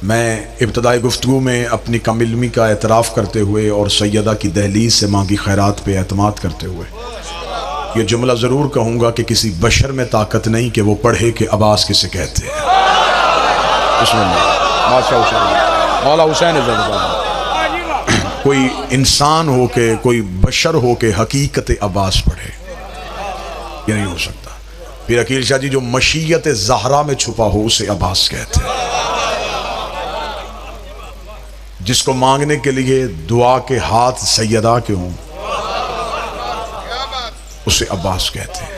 मैं इब्तदाई गुफ्तगू में अपनी कम इल्मी का एतराफ़ करते हुए और सैयदा की दहलीज से मांगी खैरात पे एतमाद करते हुए ये जुमला ज़रूर कहूँगा कि किसी बशर में ताकत नहीं कि वो पढ़े कि अब्बास किसे कहते हैं। मौला हुसैन कोई इंसान हो के, कोई बशर हो के हकीकत अब्बास पढ़े, ये नहीं हो सकता। फिर अकील शाह जी जो मशीयत ज़हरा में छुपा हो उसे अब्बास कहते हैं। जिसको मांगने के लिए दुआ के हाथ सैयदा के हों उसे अब्बास कहते हैं।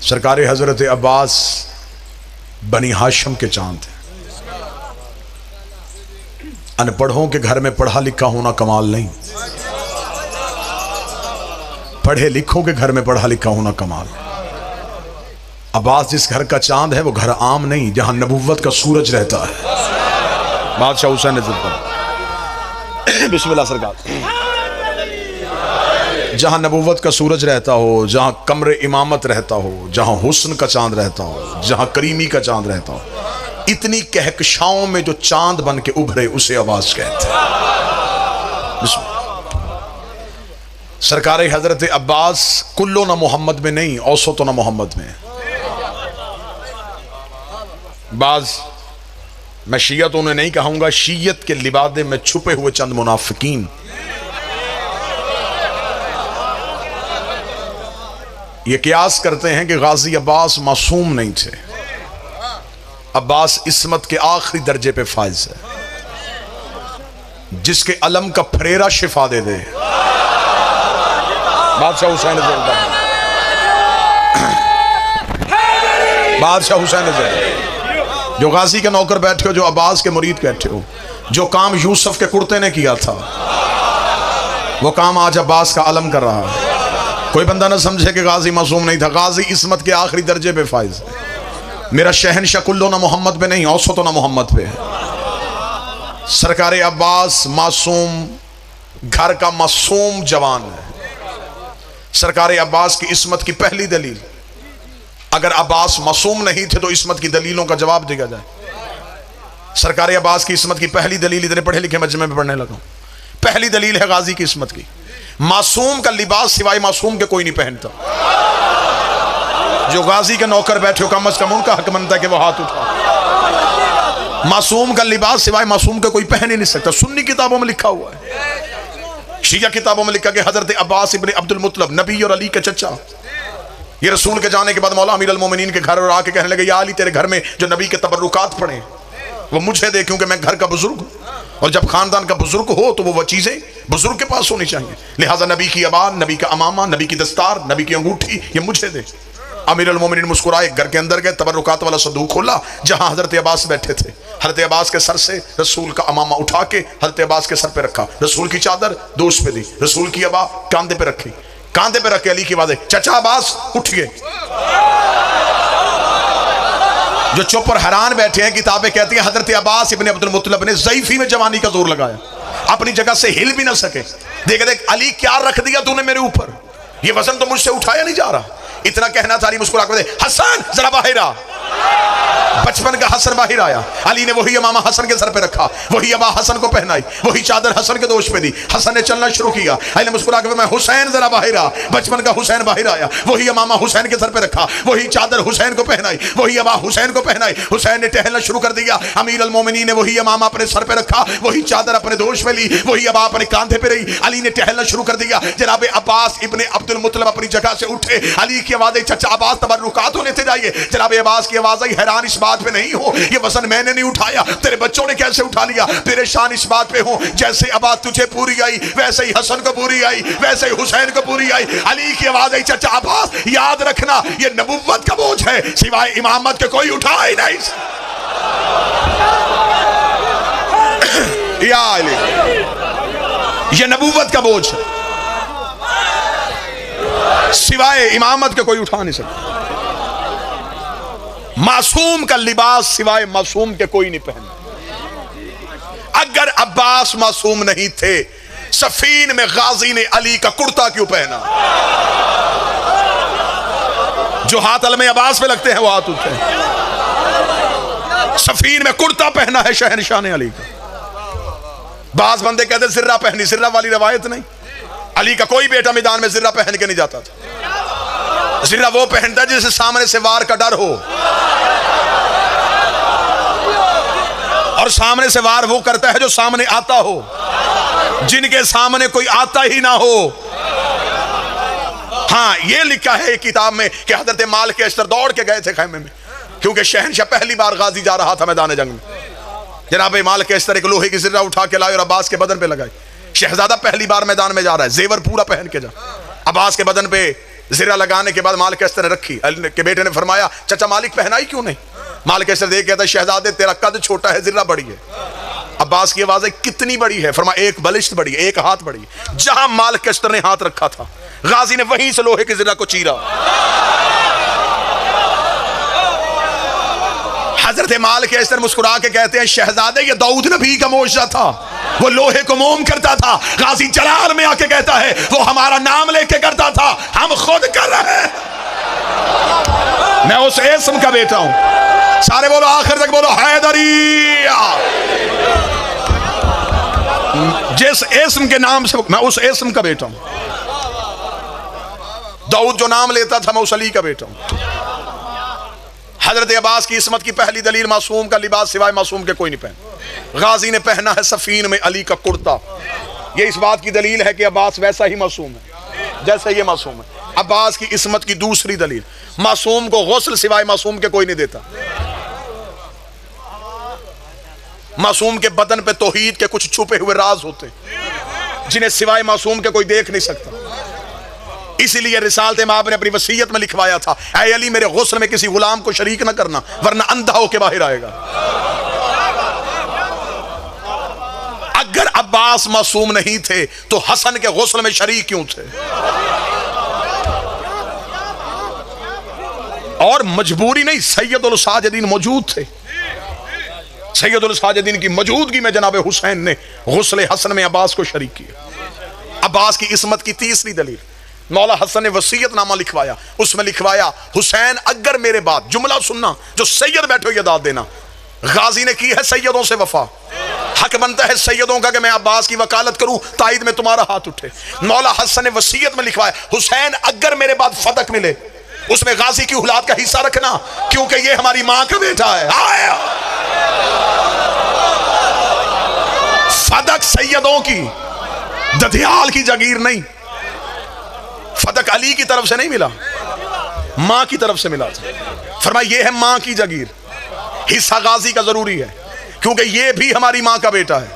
सरकार हजरत अब्बास बनी हाशिम के चांद हैं। अनपढ़ों के घर में पढ़ा लिखा होना कमाल नहीं, पढ़े लिखों के घर में पढ़ा लिखा होना कमाल। अब्बास जिस घर का चांद है वो घर आम नहीं, जहां नबुव्वत का सूरज रहता है। बादशाह हुसैन बिस्मिल्लाह सरकार, जहां नबुव्वत का सूरज रहता हो, जहां कमरे इमामत रहता हो, जहां हुस्न का चांद रहता हो, जहां करीमी का चांद रहता हो, इतनी कहकशाओं में जो चांद बन के उभरे उसे अब्बास कहते हैं। सरकार हजरत अब्बास कुल्लो ना मोहम्मद में नहीं, औसतो ना मोहम्मद में। बाज मैं शीयत उन्हें नहीं कहूंगा, शीयत के लिबादे में छुपे हुए चंद मुनाफिकीन ये कियास करते हैं कि गाजी अब्बास मासूम नहीं थे। अब्बास इस्मत के आखिरी दर्जे पे फाइज है, जिसके अलम का फरेरा शिफा दे दे। बादशाह हुसैन जो गाजी के नौकर बैठे हो, जो अब्बास के मुरीद बैठे हो, जो काम यूसुफ के कुर्ते ने किया था वो काम आज अब्बास का अलम कर रहा है। कोई बंदा ना समझे कि गाजी मासूम नहीं था। गाजी इस्मत के आखिरी दर्जे पे फाइज है। मेरा शहनशाह कुल्लो ना मोहम्मद पे नहीं, औसतो ना मोहम्मद पे है। सरकार अब्बास मासूम घर का मासूम जवान है। सरकार अब्बास की इस्मत की पहली दलील, अगर अब्बास मासूम नहीं थे तो इस्मत की दलीलों का जवाब दिया जाए। सरकार अब्बास की इस्मत की पहली दलील, इतने पढ़े लिखे मजमे में पढ़ने लगा, पहली दलील है गाजी की इस्मत की, मासूम का लिबास सिवाय मासूम के कोई नहीं पहनता। जो गाजी के नौकर बैठे हो, कम अज कम उनका हक बनता है कि वो हाथ उठा। मासूम का लिबास सिवाय मासूम के कोई पहन ही नहीं सकता। सुन्नी किताबों में लिखा हुआ है, शिया किताबों में लिखा कि हजरत अब्बास इब्ने अब्दुल मुत्तलब, नबी और अली के चचा, ये रसूल के जाने के बाद मौला अमीर अल मोमिनीन के घर और आके कहने लगे, या अली तेरे घर में जो नबी के तबर्रुकात पड़े वो मुझे दे, क्योंकि मैं घर का बुजुर्ग हूँ, और जब खानदान का बुजुर्ग हो तो वो चीजें बुजुर्ग के पास होनी चाहिए। लिहाजा नबी की अबान, नबी का अमामा, नबी की दस्तार, नबी की अंगूठी ये मुझे दे। अमीर अल मोमिनीन मुस्कुराए, घर के अंदर गए, तबर्रुकात वाला संदूक खोला जहां हजरत अब्बास बैठे थे। हजरत अब्बास के सर से रसूल का अमामा उठा के हजरत अब्बास के सर पे रखा, रसूल की चादर दोस्त पे दी, रसूल की अबा कांधे पे रखी, कांधे पे रख के अली की आवाज़, चचा अब्बास उठ गए। जो चुप और हैरान बैठे हैं, किताबें कहती हैं हजरत अब्बास इब्ने अब्दुल मुत्तलब ने ज़ईफ़ी में जवानी का जोर लगाया, अपनी जगह से हिल भी ना सके। देख देख अली क्या रख दिया तूने मेरे ऊपर, ये वजन तो मुझसे उठाया नहीं जा रहा। इतना कहना था, मुस्कुरा कर हसन जरा बाहर आ। बचपन का हसन बाहर आया, अली ने वही अमामा हसन के सर पे रखा, वही अबा हसन को पहनाई, वही चादर हसन के दोष पे दी। हसन ने चलना शुरू किया, अली ने मुस्कुरा कर मैं हुसैन जरा बाहर आ। बचपन का हुसैन बाहर आया, वही अमामा हुसैन के सर पे रखा, वही चादर हुसैन को पहनाई, वही अबा हुसैन को पहनाई। हुसैन ने टहलना शुरू कर दिया, अमीर अल मोमिनीन ने वही अमामा अपने सर पे रखा, वही चादर अपने दोष पे ली, वही अबा अपने कांधे पे रही। अली ने टहलना शुरू कर दिया। जनाब अब्बास इब्ने अब्दुल मुत्तलब अपनी जगह से उठे, अली की आवाज़, चचा अब्बास तबर्रुकात होने से जाइए। जनाब अब्बास की आवाज़ आई, हैरान इस बात पे नहीं हो ये वजन मैंने नहीं उठाया, तेरे बच्चों ने कैसे उठा लिया। परेशान इस बात पे हो जैसे आवाज़ तुझे पूरी आई वैसे ही हसन को पूरी आई, वैसे ही हुसैन को पूरी आई। अली की आवाज़ आई, चचा अब्बास याद रखना ये नबुव्वत का बोझ है, सिवाय इमामत के कोई उठा ही नहीं। या अली ये नबुव्वत का बोझ है, सिवाय इमामत के कोई उठा नहीं सकता। मासूम का लिबास सिवाय मासूम के कोई नहीं पहना। अगर अब्बास मासूम नहीं थे, सफीन में गाजी ने अली का कुर्ता क्यों पहना? जो हाथ अलमे अब्बास पे लगते हैं वो हाथ उठते हैं। सफीन में कुर्ता पहना है शहनशाह ने अली का। बाज बंदे कहते जिर्रा पहनी, जिर्रा वाली रवायत नहीं। अली का कोई बेटा मैदान में जिर्रा पहन के नहीं जाता था। जिर्रा वो पहनता जिससे सामने से वार का डर हो, और सामने से वार वो करता है जो सामने आता हो, जिनके सामने कोई आता ही ना हो। हाँ, ये लिखा है किताब में कि हजरत मालिक अशतर दौड़ के गए थे खैमे में, क्योंकि शहनशाह पहली बार गाजी जा रहा था मैदान जंग में। जनाब मालिक अशतर एक लोहे की जिर्रा उठा के लाए और अब्बास के बदन पे लगाई। शहजादा पहली बार मैदान में जा रहा है, जेवर पूरा पहन के जा। अब्बास के बदन पे जिर्रा लगाने के बाद मालिक अशतर ने रखी। अली के बेटे ने फरमाया, चाचा मालिक पहनाई क्यों नहीं? मालिक अशतर देख कहता, शहजादे तेरा कद छोटा है, जिर्रा बड़ी है। अब्बास की आवाज़ है, कितनी बड़ी है? फरमाया, एक बलिष्ठ बड़ी है, एक हाथ बड़ी है। जहां मालिक अशतर ने हाथ रखा था, गाजी ने वहीं से लोहे की जिर्रा को चीरा। हजरत मालिक अशतर मुस्कुरा के कहते हैं, शहजादे ये दाऊद नबी का मोजा था, वो लोहे को मोम करता था। गाजी जलाल में आके कहता है, वो हमारा नाम लेके करता था, हम खुद कर रहे हैं। मैं उस इस्म का बेटा हूं। सारे बोलो, आखिर तक बोलो, हैदरिया। जिस इस्म के नाम से मैं उस इस्म का बेटा हूं। दाऊद जो नाम लेता था, मैं उस अली का बेटा हूं। हजरत अब्बास की इस्मत की पहली दलील, मासूम का लिबास सिवाय मासूम के कोई नहीं पहना। गाजी ने पहना है सफीन में अली का कुर्ता। यह इस बात की दलील है कि अब्बास वैसा ही मासूम है जैसे ये मासूम है। अब्बास की इस्मत की दूसरी दलील, मासूम को गुस्ल सिवाय मासूम के कोई नहीं देता। मासूम के बदन पे तौहीद के कुछ छुपे हुए राज होते जिन्हें सिवाय मासूम के कोई देख नहीं सकता। इसीलिए रिसालत माब ने अपनी वसीयत में लिखवाया था, ऐ अली मेरे गुस्ल में किसी गुलाम को शरीक ना करना, वरना अंधा होके बाहर आएगा। अगर अब्बास मासूम नहीं थे तो हसन के गुस्ल में शरीक क्यों थे? और मजबूरी नहीं, सैयदुल साजिदीन मौजूद थे। सैयदुल साजिदीन की मौजूदगी में जनाब हुसैन ने गुस्ल हसन में अब्बास को शरीक किया। अब्बास की इस्मत की तीसरी दलील, मौला हसन ने वसीयतनामा लिखवाया। उसमें लिखवाया, हुसैन अगर मेरे बाद, जुमला सुनना, जो सैयद बैठे हुए दाद देना, गाजी ने की है सैयदों से वफा, हक बनता है सैयदों का कि मैं अब्बास की वकालत करूं, ताईद में तुम्हारा हाथ उठे। मौला हसन ने वसीयत में लिखवाया, हुसैन अगर मेरे बाद फदक मिले, उसमें गाजी की औलाद का हिस्सा रखना, क्योंकि ये हमारी मां का बेटा है। आया फदक सैयदों की, दधियाल की जागीर नहीं। फदक अली की तरफ से नहीं मिला, मां की तरफ से मिला था। फरमाया, ये है मां की जागीर, हिस्सा गाजी का जरूरी है, क्योंकि ये भी हमारी मां का बेटा है।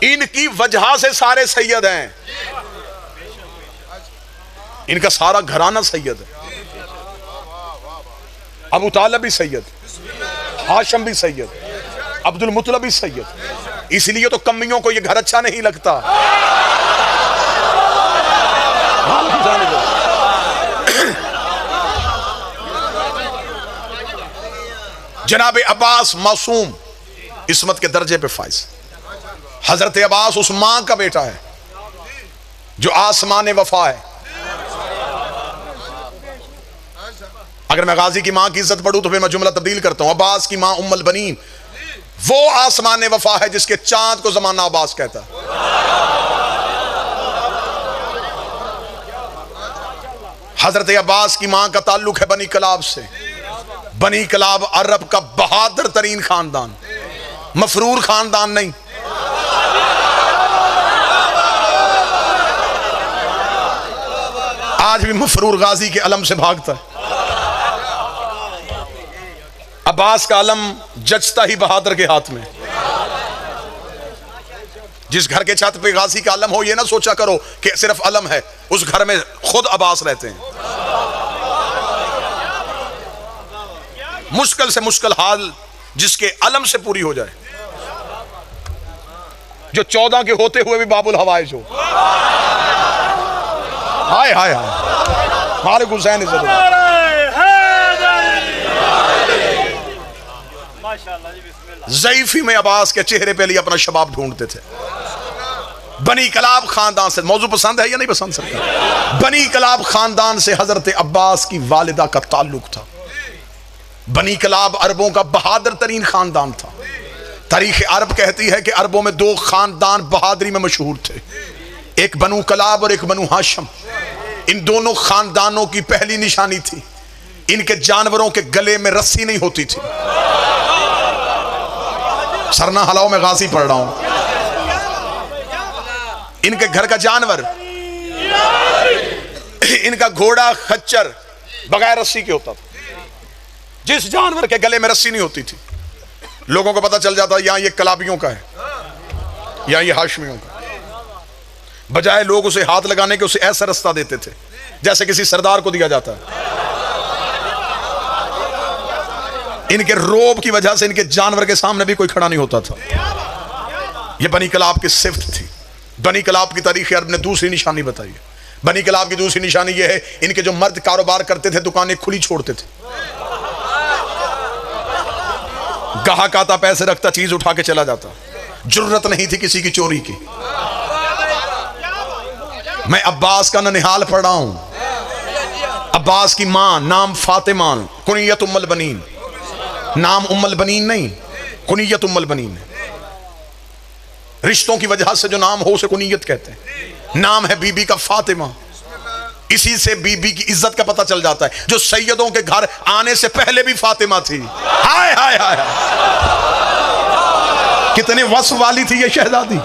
इनकी वजह से सारे सैयद हैं, इनका सारा घराना सैयद है। अबू तालिब भी सैयद, हाशम भी सैयद, अब्दुल मुत्तलिब भी सैयद। इसलिए तो कमियों को ये घर अच्छा नहीं लगता। जनाब अब्बास मासूम, इस्मत के दर्जे पे फाइज। हजरत अब्बास उस मां का बेटा है जो आसमान वफा है। अगर मैं गाजी की मां की इज्जत पढ़ूं तो फिर मैं जुमला तब्दील करता हूं। अब्बास की मां उम्मुल बनीन वो आसमान वफा है जिसके चांद को जमाना अब्बास कहता है। हजरत अब्बास की मां का ताल्लुक है बनी कलाब से। बनी कलाब अरब का बहादुर तरीन खानदान, मफरूर खानदान नहीं। आज भी मफरूर गाजी के अलम से भागता है। अब्बास का अलम जचता ही बहादुर के हाथ में। जिस घर के छत पे गाजी का अलम हो, ये ना सोचा करो कि सिर्फ अलम है, उस घर में खुद अब्बास रहते हैं। मुश्किल से मुश्किल हाल जिसके अलम से पूरी हो जाए, जो 14 के होते हुए भी बाबुल हवाइज हो। हाय हाय हाय, मालिक हुसैन ज़ईफी में अब्बास के चेहरे पे लिए अपना शबाब ढूंढते थे। बनी कलाब खानदान से, मौजू पसंद है या नहीं पसंद सरकार? बनी कलाब खानदान से हजरत अब्बास की वालिदा का ताल्लुक था। बनी कलाब अरबों का बहादुर तरीन खानदान था। तारीख अरब कहती है कि अरबों में दो खानदान बहादुरी में मशहूर थे, एक बनु कलाब और एक बनु हाशम। इन दोनों खानदानों की पहली निशानी थी, इनके जानवरों के गले में रस्सी नहीं होती थी। सरना हलाओ में गाजी पढ़ रहा हूं। इनके घर का जानवर, इनका घोड़ा खच्चर बगैर रस्सी के होता था। जिस जानवर के गले में रस्सी नहीं होती थी, लोगों को पता चल जाता यहां ये कलाबियों का है, यहां ये हाशमियों का। बजाय लोग उसे हाथ लगाने के उसे ऐसा रास्ता देते थे जैसे किसी सरदार को दिया जाता है। इनके रोब की वजह से इनके जानवर के सामने भी कोई खड़ा नहीं होता था। यह बनी कलाब की सिफ्त थी। बनी कलाब की तारीख अरब ने दूसरी निशानी बताई है। बनी कलाब की दूसरी निशानी यह है, इनके जो मर्द कारोबार करते थे दुकानें खुली छोड़ते थे। गाहक आता, पैसे रखता, चीज उठा के चला जाता। जुर्रत नहीं थी किसी की चोरी की। मैं अब्बास का ननिहाल पढ़ रहा हूं। अब्बास की मां नाम फातिमा, कुनियत उम्मुल बनीन। नाम उम्मुल बनीन नहीं, कुनियत उम्मुल बनीन है। रिश्तों की वजह से जो नाम हो उसे कुनियत कहते हैं। नाम है बीबी का फातिमा। इसी से बीबी की इज्जत का पता चल जाता है। जो सैयदों के घर आने से पहले भी फातिमा थी। हाय हाय हाय, कितने वस्फ वाली थी ये शहजादी।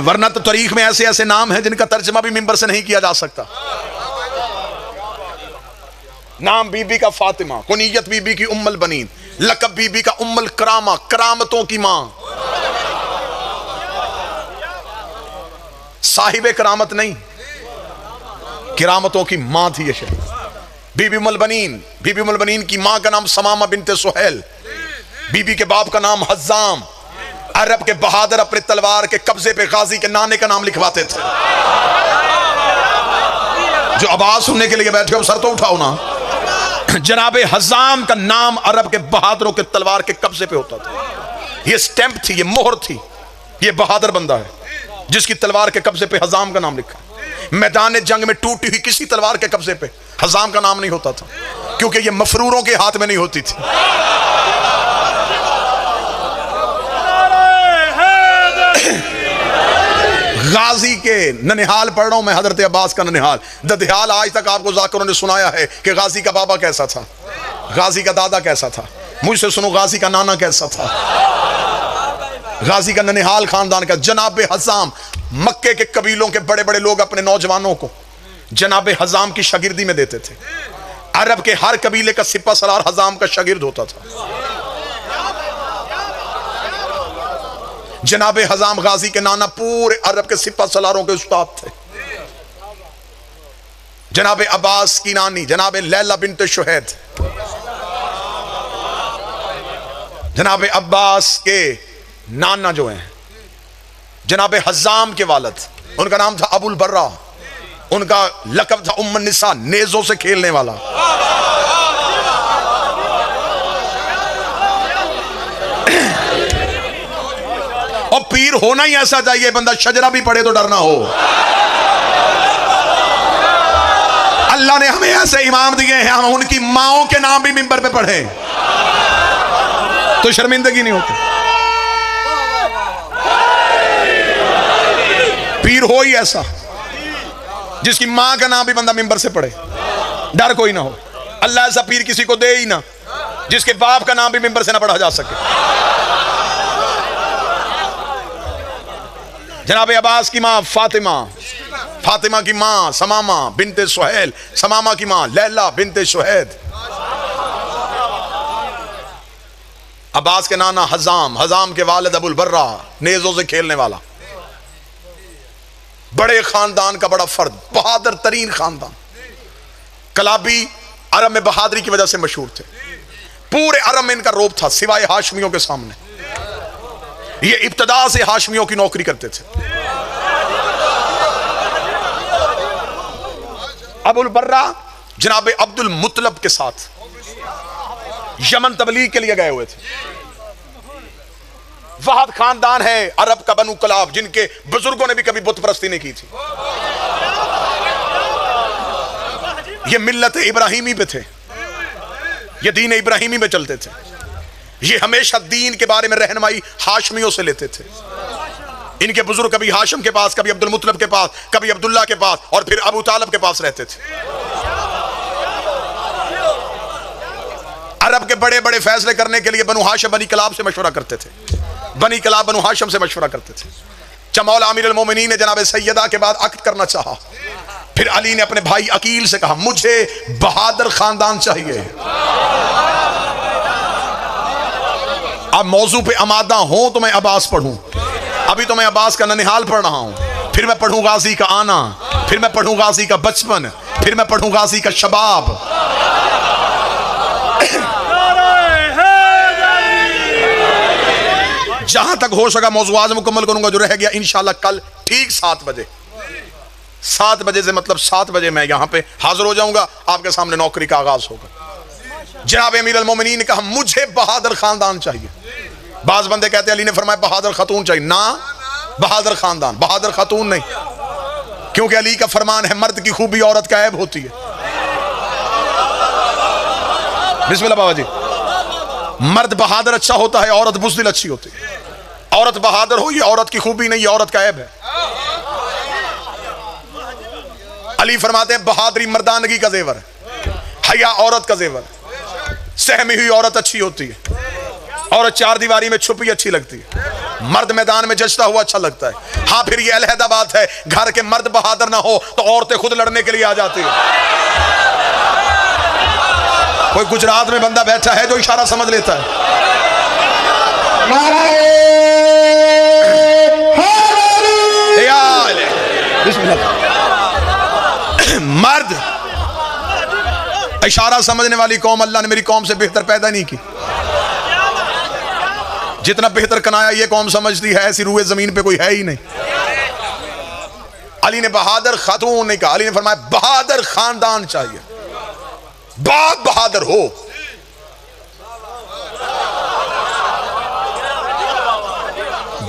वरना तो तारीख में ऐसे ऐसे नाम हैं जिनका तर्जमा भी मिंबर से नहीं किया जा सकता। नाम बीबी का फातिमा, कुनियत बीबी की उम्मुल बनीन, लकब बीबी का उम्मुल करामा, करामतों की मां। साहिबे करामत नहीं, किरामतों की मां थी ये शहर। बीबी उम्मुल बनीन, बीबी उम्मुल बनीन की मां का नाम समामा बिनते सुहैल, बीबी के बाप का नाम हज्जाम। अरब के बहादुर अपने तलवार के कब्जे पे गाजी के नाने का नाम लिखवाते थे। जो आवाज सुनने के लिए बैठे हो सर तो उठाओ ना। जनाबे हज्जाम का नाम अरब के बहादुरों के तलवार के कब्जे पे होता था। ये स्टैंप थी, ये मोहर थी। ये बहादुर बंदा है जिसकी तलवार के कब्जे पे हज्जाम का नाम लिखा। मैदान जंग में टूटी हुई किसी तलवार के कब्जे पे हज्जाम का नाम नहीं होता था, क्योंकि ये मफरूरों के हाथ में नहीं होती थी। गाजी के ननिहाल पढ़ रहा हूं मैं, हजरत अब्बास का ननिहाल। ददिहाल आज तक आपको जाकरों ने सुनाया है कि गाजी का बाबा कैसा था, गाजी का दादा कैसा था। मुझसे सुनो गाजी का नाना कैसा था। गाजी का ननिहाल खानदान का जनाब हज्जाम। मक्के के कबीलों के बड़े बड़े लोग अपने नौजवानों को जनाब हज्जाम की शागिर्दी में देते थे। अरब के हर कबीले का सिपा सलार हज्जाम का शागिर्द होता था। जनाब हज्जाम गाजी के नाना पूरे अरब के सिपा सलारों के उस्ताद थे। जनाब अब्बास की नानी जनाब लैला बिनते शुहैद, जनाब अब्बास के नाना जो हैं जनाब हज्जाम के वालिद, उनका नाम था अबुल बर्रा। उनका लकब था उम्मुन निसा, नेजों से खेलने वाला। और पीर होना ही ऐसा चाहिए, बंदा शजरा भी पढ़े तो डरना हो। अल्लाह ने हमें ऐसे इमाम दिए हैं, हम उनकी माओं के नाम भी मिंबर पे पढ़े तो शर्मिंदगी नहीं होती। पीर हो ही ऐसा जिसकी मां का नाम भी बंदा मिंबर से पढ़े, डर कोई ना हो। अल्लाह ऐसा पीर किसी को दे ही ना जिसके बाप का नाम भी मिंबर से ना पढ़ा जा सके। जनाब अब्बास की मां फातिमा, फातिमा की मां समामा बिनते सुहैल, समामा की मां लैला बिनते शुहैद। अब्बास के नाना हज्जाम, हज्जाम के वालिद अबुल बर्रा, नेजों से खेलने वाला। बड़े खानदान का बड़ा फर्द, बहादुर तरीन खानदान। कलाबी अरब में बहादुरी की वजह से मशहूर थे। पूरे अरब में इनका रोब था सिवाय हाशमियों के सामने। ये इब्तदा से हाशमियों की नौकरी करते थे। अबुल बर्रा जनाब अब्दुल मुत्तलब के साथ यमन तबलीग के लिए गए हुए थे। वहाद खानदान है अरब का, बनु कलाब, जिनके बुजुर्गों ने भी कभी बुत परस्ती नहीं की थी। ये मिल्लत इब्राहिमी पे थे, ये दीन इब्राहिमी में चलते थे। ये हमेशा दीन के बारे में रहनुमाई हाशमियों से लेते थे। इनके बुजुर्ग कभी हाशिम के पास, कभी अब्दुल मुत्तलब के पास, कभी अब्दुल्ला के पास, और फिर अबू तालिब के पास रहते थे। अरब के बड़े बड़े फैसले करने के लिए बनु हाशिम बनी कलाब से मशवरा करते थे, बनी कलाब बनु हाशिम से मशवरा करते थे। चमौला अमीर अल मोमिनीन ने जनाब सैयदा के बाद अक्द करना चाहा, फिर अली ने अपने भाई अकील से कहा मुझे बहादुर खानदान चाहिए। अब मौजू पे आमादा हूं तो मैं अब्बास पढ़ूं, अभी तो मैं अब्बास का ननिहाल पढ़ रहा हूं, फिर मैं पढ़ूं गाजी का आना, फिर मैं पढ़ूं गाजी का बचपन, फिर मैं पढ़ूं गाजी का शबाब। जहां तक हो सका मौजू आज मुकम्मल करूंगा, जो रह गया इंशाल्लाह कल ठीक 7 बजे, 7 बजे से मतलब 7 बजे मैं यहां पे हाजिर हो जाऊंगा, आपके सामने नौकरी का आगाज होगा। जनाब अमीर अल मोमिनीन ने कहा मुझे बहादुर खानदान चाहिए। बाज बंदे कहते अली ने फरमाया बहादुर खातून चाहिए, ना बहादुर खानदान, बहादुर खातून नहीं, क्योंकि अली का फरमान है मर्द की खूबी औरत का ऐब होती है। बिस्मिल्लाह बाबा जी, मर्द बहादुर अच्छा होता है, औरत बुज़दिल अच्छी होती है। औरत बहादुर हो ये औरत की खूबी नहीं, ये औरत का ऐब है। अली फरमाते हैं बहादुरी मर्दानगी का जेवर, हया औरत का जेवर, सहमी हुई औरत अच्छी होती है, औरत 4 दीवारी में छुपी अच्छी लगती है, मर्द मैदान में जचता हुआ अच्छा लगता है। हाँ फिर ये अलहदा बात है, घर के मर्द बहादुर ना हो तो औरतें खुद लड़ने के लिए आ जाती है। कोई गुजरात में बंदा बैठा है जो इशारा समझ लेता है। मर्द इशारा समझने वाली कौम अल्लाह ने मेरी कौम से बेहतर पैदा नहीं की। जितना बेहतर कनाया ये कौम समझती है, ऐसी रूए जमीन पे कोई है ही नहीं। अली ने बहादुर खातून नहीं कहा, अली ने फरमाया बहादुर खानदान चाहिए, बाप बहादुर हो।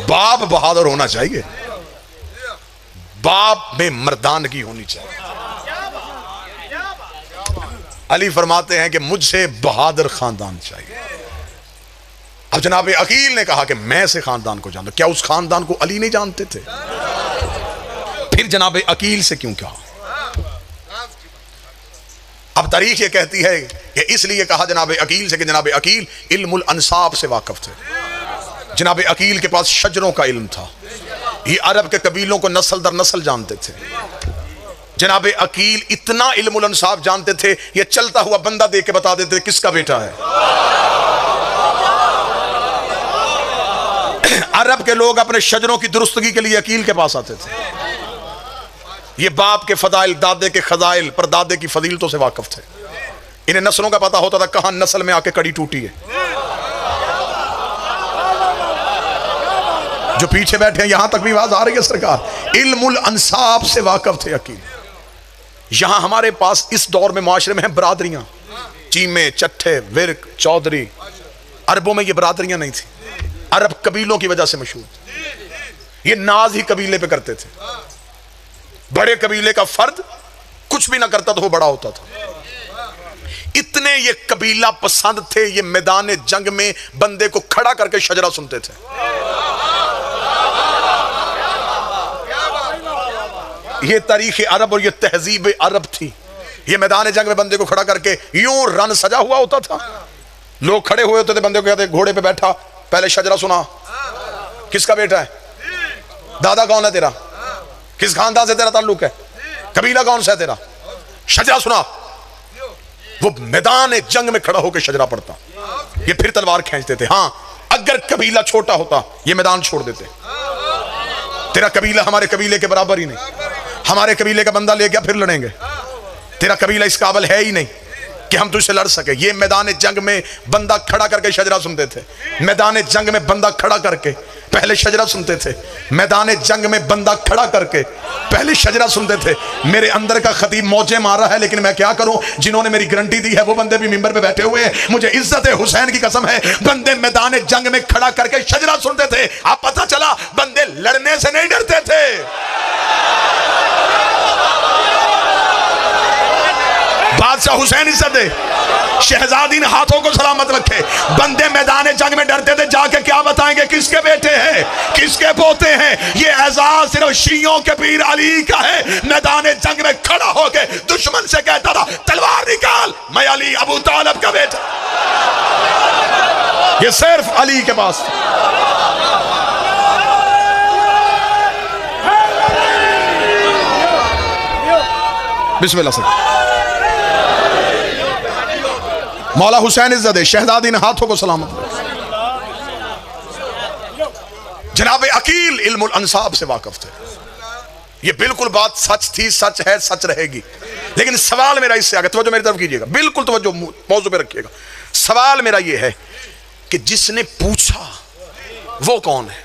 बाप बहादुर होना चाहिए, बाप में मर्दानगी होनी चाहिए। अली फरमाते हैं कि मुझे बहादुर खानदान चाहिए। अब जनाब अकील ने कहा कि मैं से खानदान को जानता, क्या उस खानदान को अली नहीं जानते थे? फिर जनाब अकील से क्यों कहा? अब तारीख ये कहती है कि इसलिए कहा जनाब अकील से कि जनाब अकील इल्मुल अंसाब से वाकिफ थे। जनाब अकील के पास शजरों का इल्म था, ये अरब के कबीलों को नस्ल दर नस्ल जानते थे। जनाब अकील इतना इल्मुल अंसाब जानते थे, ये चलता हुआ बंदा देख के बता देते किसका बेटा है। अरब के लोग अपने शजरों की दुरुस्तगी के लिए अकील के पास आते थे। ये बाप के फदाइल, दादे के खजाइल, पर दादे की फजीलतों से वाकिफ थे। इन्हें नस्लों का पता होता था कहां नस्ल में आके कड़ी टूटी है। जो पीछे बैठे हैं यहां तक भी आवाज आ रही है सरकार, इल्मुल अंसाब से वाकिफ थे अकील। यहां हमारे पास इस दौर में मुआशरे में है बरादरियां, चीमे, चट्ठे, विर्क, चौधरी। अरबों में ये बरादरियां नहीं थी, अरब कबीलों की वजह से मशहूर। ये नाज ही कबीले पे करते थे। बड़े कबीले का फर्द कुछ भी ना करता तो वो बड़ा होता था। इतने ये कबीला पसंद थे, ये मैदान जंग में बंदे को खड़ा करके शजरा सुनते थे। ये तारीख अरब और ये तहजीब अरब थी। ये मैदान जंग में बंदे को खड़ा करके यूं रन सजा हुआ होता था, लोग खड़े हुए होते थे, बंदे को कहते घोड़े पे बैठा, पहले शजरा सुना, किसका बेटा है, दादा कौन है तेरा, किस खानदान से तेरा ताल्लुक है, कबीला कौन सा है तेरा, शजरा सुना। वो मैदान जंग में खड़ा होकर शजरा पड़ता, ये फिर तलवार खींचते थे। हाँ अगर कबीला छोटा होता ये मैदान छोड़ देते। तेरा कबीला हमारे कबीले के बराबर ही नहीं, हमारे कबीले का बंदा ले गया फिर लड़ेंगे, तेरा कबीला इस काबिल है ही नहीं कि हम तुझसे लड़ सके। ये मैदान जंग में बंदा खड़ा करके शजरा सुनते थे, मैदान जंग में बंदा खड़ा करके पहले शजरा सुनते थे, मैदान जंग में बंदा खड़ा करके पहले शजरा सुनते थे। मेरे अंदर का खतीब मौजे मार रहा है, लेकिन मैं क्या करूं, जिन्होंने मेरी गारंटी दी है वो बंदे भी मिंबर पे बैठे हुए हैं। मुझे इज्जत हुसैन की कसम है, बंदे मैदान जंग में खड़ा करके शजरा सुनते थे। अब पता चला बंदे लड़ने से नहीं डरते थे। बादशाह हुसैन इज्जत दे, शहजादी ने हाथों को सलामत रखे। बंदे मैदान जंग में डरते थे, जाके क्या बताएंगे किसके बेटे हैं, किसके पोते हैं। ये एजाज सिर्फ शियों के पीर अली का है। मैदान जंग में खड़ा होके दुश्मन से कहता था तलवार निकाल, मैं अली अबू तालिब का बेटा। ये सिर्फ अली के पास। बिस्मिल्लाह से मौला हुसैन इज्जत दे, शहजादी ने हाथों को सलामत। जनाब अकील इल्मुल अंसाब से वाकिफ थे। ये बिल्कुल बात सच थी, सच है, सच रहेगी। लेकिन सवाल मेरा इससे आगे, तवज्जो मेरी तरफ कीजिएगा, बिल्कुल तवज्जो मौजू पे रखिएगा। सवाल मेरा ये है कि जिसने पूछा वो कौन है?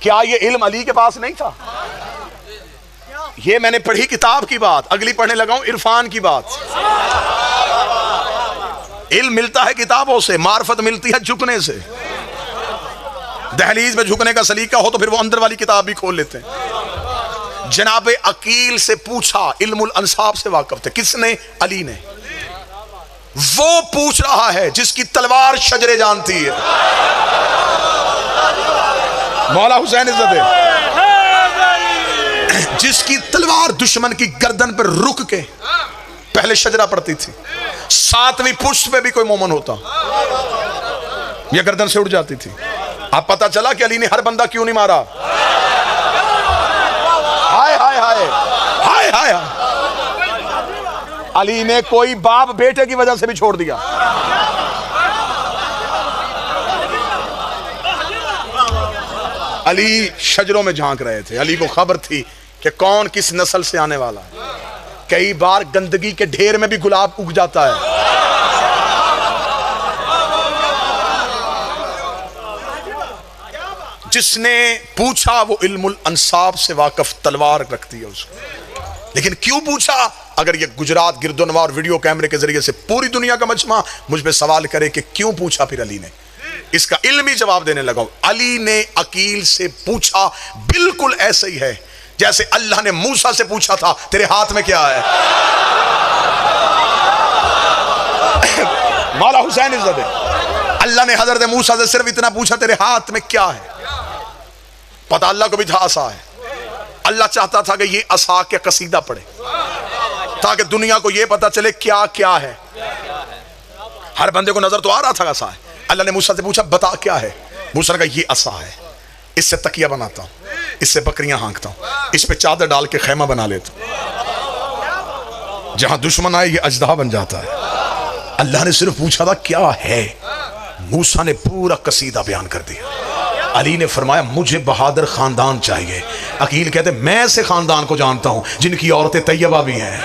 क्या ये इल्म अली के पास नहीं था? ये मैंने पढ़ी किताब की बात, अगली पढ़ने लगा हूं इरफान की बात। इल्म मिलता है किताबों से, मार्फत मिलती है झुकने से। दहलीज में झुकने का सलीका हो तो फिर वो अंदर वाली किताब भी खोल लेते हैं। जनाब अकील से पूछा, इल्मुल अंसाब से वाकिफ थे। किसने? अली ने। वो पूछ रहा है जिसकी तलवार शजरे जानती है। मौला हुसैन इज्जत है, जिसकी तलवार दुश्मन की गर्दन पर रुक के पहले शजरा पड़ती थी। 7वीं पुष्प पे भी कोई मोमन होता यह गर्दन से उड़ जाती थी। अब पता चला कि अली ने हर बंदा क्यों नहीं मारा। हाय हाय हाय हाय हाय, अली ने कोई बाप बेटे की वजह से भी छोड़ दिया। अली शजरों में झांक रहे थे। अली को खबर थी कि कौन किस नस्ल से आने वाला है। कई बार गंदगी के ढेर में भी गुलाब उग जाता है। जिसने पूछा वो इल्मुल अंसाब से वाकिफ, तलवार रखती है उसको। लेकिन क्यों पूछा? अगर ये गुजरात गिरदोनवा और वीडियो कैमरे के जरिए से पूरी दुनिया का मजमा मुझ पे सवाल करे कि क्यों पूछा, फिर अली ने इसका इल्मी जवाब देने लगा। अली ने अकील से पूछा, बिल्कुल ऐसे ही है जैसे अल्लाह ने मूसा से पूछा था तेरे हाथ में क्या है। मौला हुसैन इज्जत है, अल्लाह ने हजरत मूसा से सिर्फ इतना पूछा तेरे हाथ में क्या है। पता अल्लाह को भी था असा है। अल्लाह चाहता था कि ये असा के कसीदा पढ़े ताकि दुनिया को ये पता चले क्या क्या है। हर बंदे को नजर तो आ रहा था असा है। अल्लाह ने मूसा से पूछा बता क्या है। मूसा ने कहा ये असा है, इससे तकिया बनाता हूं, इससे बकरियां हाँकता हूं, इस पे चादर डाल के खैमा बना लेता हूं, जहां दुश्मन आए ये अजदा बन जाता है। अल्लाह ने सिर्फ पूछा था क्या है, मूसा ने पूरा कसीदा बयान कर दिया। अली ने फरमाया मुझे बहादुर खानदान चाहिए। अकील कहते मैं ऐसे खानदान को जानता हूं जिनकी औरतें तैयबा भी हैं,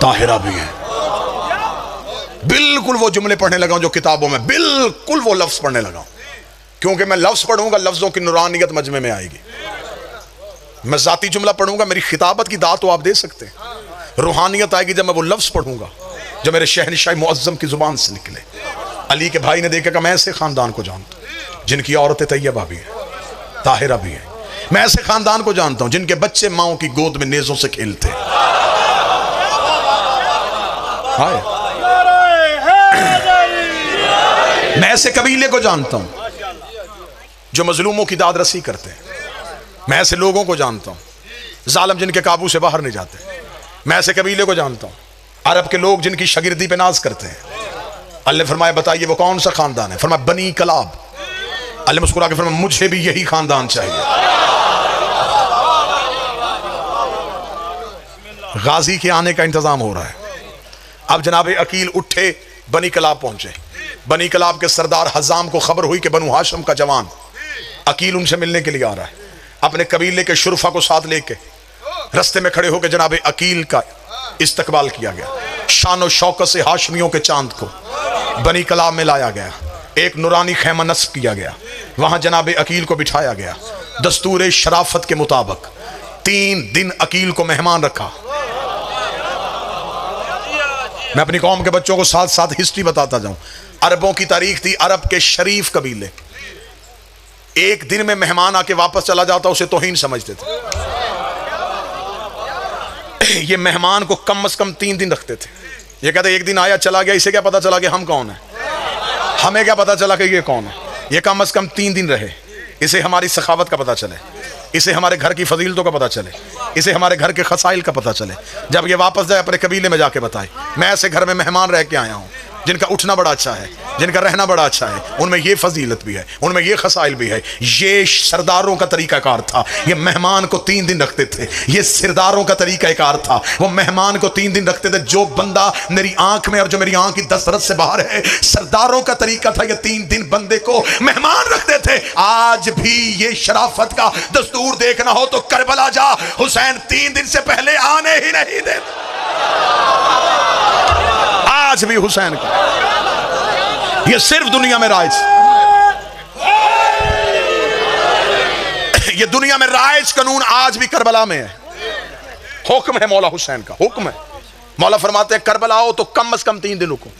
ताहिरा भी हैं। बिल्कुल वो जुमले पढ़ने लगा जो किताबों में, बिल्कुल वो लफ्ज पढ़ने लगा, क्योंकि मैं लफ्ज पढ़ूंगा लफ्जों की नूरानियत मजमे में आएगी। मैं जाती जुमला पढ़ूंगा, मेरी खिताबत की दात तो आप दे सकते हैं, रूहानियत आएगी जब मैं वो लफ्ज पढ़ूंगा जो मेरे शहनशाह मुअज्जम की जुबान से निकले। अली के भाई ने देखा कि मैं ऐसे खानदान को जानता हूं जिनकी औरतें तैयबा भी हैं, ताहिरा भी हैं। मैं ऐसे खानदान को जानता हूं जिनके बच्चे माओ की गोद में नेजों से खेलते हैं। मैं ऐसे कबीले को जानता हूं जो मजलूमों की दाद रसी करते हैं। मैं ऐसे लोगों को जानता हूं जालिम जिनके काबू से बाहर नहीं जाते। मैं ऐसे कबीले को जानता हूं अरब के लोग जिनकी शागिर्दी पे नाज करते हैं। अल्लाह ने फरमाया बताइए वो कौन सा खानदान है? फरमाया बनी कलाब। अल्लाह मुस्कुरा के फरमाया मुझे भी यही खानदान चाहिए। गाजी के आने का इंतजाम हो रहा है। अब जनाब अकील उठे, बनी कलाब पहुंचे। बनी कलाब के सरदार हजाम को खबर हुई कि बनु हाशम का जवान अकील उनसे मिलने के लिए आ रहा है। अपने कबीले के शुरफा को साथ लेके रस्ते में खड़े होकर जनाब अकील का इस्तकबाल किया गया। शानो शौकत से हाशमियों के चांद को बनी कलाब में लाया गया। एक नूरानी खैमा नस्ब किया गया, वहां जनाब अकील को बिठाया गया। दस्तूर शराफत के मुताबिक 3 दिन अकील को मेहमान रखा। मैं अपनी कौम के बच्चों को साथ साथ हिस्ट्री बताता जाऊं। अरबों की तारीख थी, अरब के शरीफ कबीले एक दिन में मेहमान आके वापस चला जाता उसे तौहीन समझते थे। ये मेहमान को कम से कम 3 दिन रखते थे। ये कहते एक दिन आया चला गया, इसे क्या पता चला कि हम कौन है, हमें क्या पता चला कि ये कौन है। ये कम से कम 3 दिन रहे, इसे हमारी सखावत का पता चले, इसे हमारे घर की फजीलतों का पता चले, इसे हमारे घर के खसाइल का पता चले। जब ये वापस जाए अपने कबीले में जाके बताए मैं ऐसे घर में मेहमान रह के आया हूँ जिनका उठना बड़ा अच्छा है, जिनका रहना बड़ा अच्छा है, उनमें ये फजीलत भी है, उनमें ये खसाइल भी है। ये सरदारों का तरीकाकार था। ये मेहमान को 3 दिन रखते थे। ये सरदारों का तरीकाकार था। वो मेहमान को 3 दिन रखते थे। जो बंदा मेरी आंख में और जो मेरी आंख की दस्तरस से बाहर है, सरदारों का तरीका था। ये 3 दिन बंदे को मेहमान रखते थे। आज भी ये शराफत का दस्तूर देखना हो तो करबला जा, हुसैन 3 दिन से पहले आने ही नहीं देते। आज भी हुसैन का ये सिर्फ दुनिया में राइज, ये दुनिया में राइज कानून आज भी करबला में है। हुक्म है मौला हुसैन का, हुक्म है। मौला फरमाते हैं करबला आओ तो कम से कम 3 दिन रुको।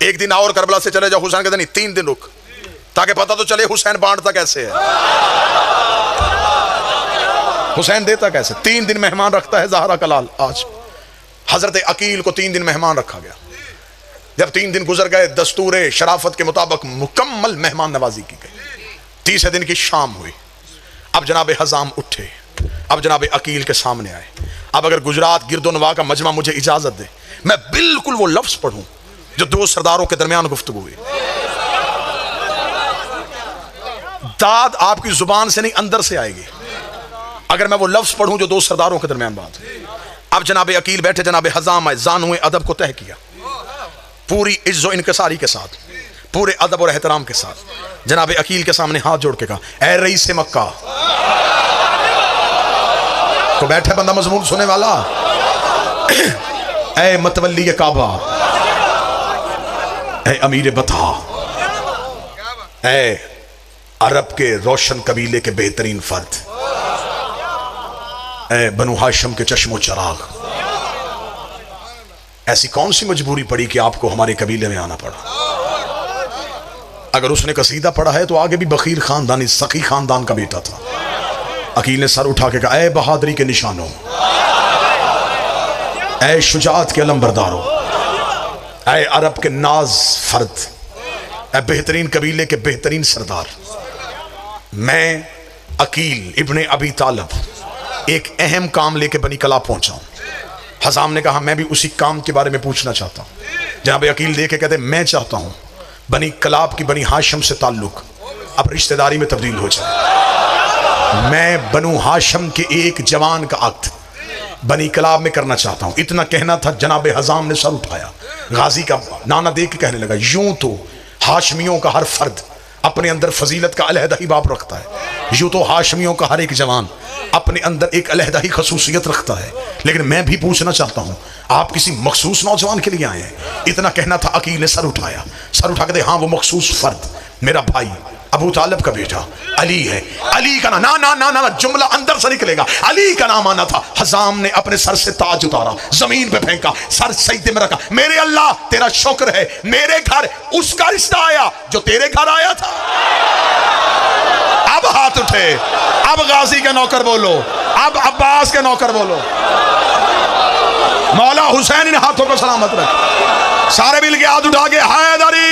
एक दिन आओ और करबला से चले जाओ। हुसैन कहते नहीं 3 दिन रुक, ताकि पता तो चले हुसैन बांटता कैसे है, हुसैन देता कैसे। 3 दिन मेहमान रखता है ज़हरा कलाल। आज हजरत अकील को 3 दिन मेहमान रखा गया। जब 3 दिन गुजर गए, दस्तूर शराफत के मुताबिक मुकम्मल मेहमान नवाजी की गई। 30 दिन की शाम हुई। अब जनाब हजाम उठे, अब जनाब अकील के सामने आए। अब अगर गुजरात गिरदोनवा का मजमा मुझे इजाजत दे, मैं बिल्कुल वो लफ्ज पढ़ूं जो 2 सरदारों के दरमियान गुफ्तगू हुई। दाद आपकी जुबान से नहीं अंदर से आएगी अगर मैं वो लफ्ज पढ़ूं जो 2 सरदारों के दरमियान बात है। अब जनाब अकील बैठे, जनाब हजाम आए, जानुए अदब को तय किया पूरी इज्जो इनकसारी के साथ, पूरे अदब और एहतराम के साथ। जनाब अकील के सामने हाथ जोड़ के कहा, ऐ रईस मक्का। तो बैठे बंदा मजमून सुनने वाला, ऐ मतवल्ली काबा, ऐ अमीर बता, ऐ अरब के रोशन कबीले के बेहतरीन फर्द, ऐ बनु हाशिम के चश्मो चराग, ऐसी कौन सी मजबूरी पड़ी कि आपको हमारे कबीले में आना पड़ा। अगर उसने कसीदा पढ़ा है तो आगे भी बखीर खानदानी सखी खानदान का बेटा था। अकील ने सर उठा के कहा, ऐ बहादुरी के निशानों, ऐ शुजाअत के अलंबरदारों, ऐ अरब के नाज फर्द, ऐ बेहतरीन कबीले के बेहतरीन सरदार, मैं अकील इब्ने अबी तालिब एक अहम काम लेके बनी कला पहुंचा हूं। हजाम ने कहा, मैं भी उसी काम के बारे में पूछना चाहता हूं। जनाब अकील देखे कहते, मैं चाहता हूं बनी कलाब की बनी हाशिम से ताल्लुक अब रिश्तेदारी में तब्दील हो जाए। मैं बनु हाशिम के एक जवान का अक्द बनी कलाब में करना चाहता हूं। इतना कहना था, जनाब हजाम ने सर उठाया, गाजी का नाना देख के कहने लगा, यूं तो हाशमियों का हर फर्द अपने अंदर फजीलत का अलहदा ही बाप रखता है, यूं तो हाशमियों का हर एक जवान अपने अंदर एक अलहदा ही खसूसियत रखता है, लेकिन मैं भी पूछना चाहता हूं, आप किसी मखसूस नौजवान के लिए आए हैं। इतना कहना था, अकील ने सर उठाया, सर उठा के दे, हाँ वो मखसूस फर्द मेरा भाई अबू तालिब का बेटा अली है। अली का ना ना ना ना जुमला अंदर से निकलेगा, अली का नाम आना था। हजाम ने अपने सर से ताज उतारा, जमीन पे फेंका, सर सजदे में रखा, मेरे अल्लाह तेरा शुक्र है, मेरे घर उसका रिश्ता आया जो तेरे घर आया था। अब हाथ उठे, अब गाजी के नौकर बोलो, अब अब्बास के नौकर बोलो। मौला हुसैन इन हाथों को सलामत रख। सारे मिल के हाथ उठा के हैदरी,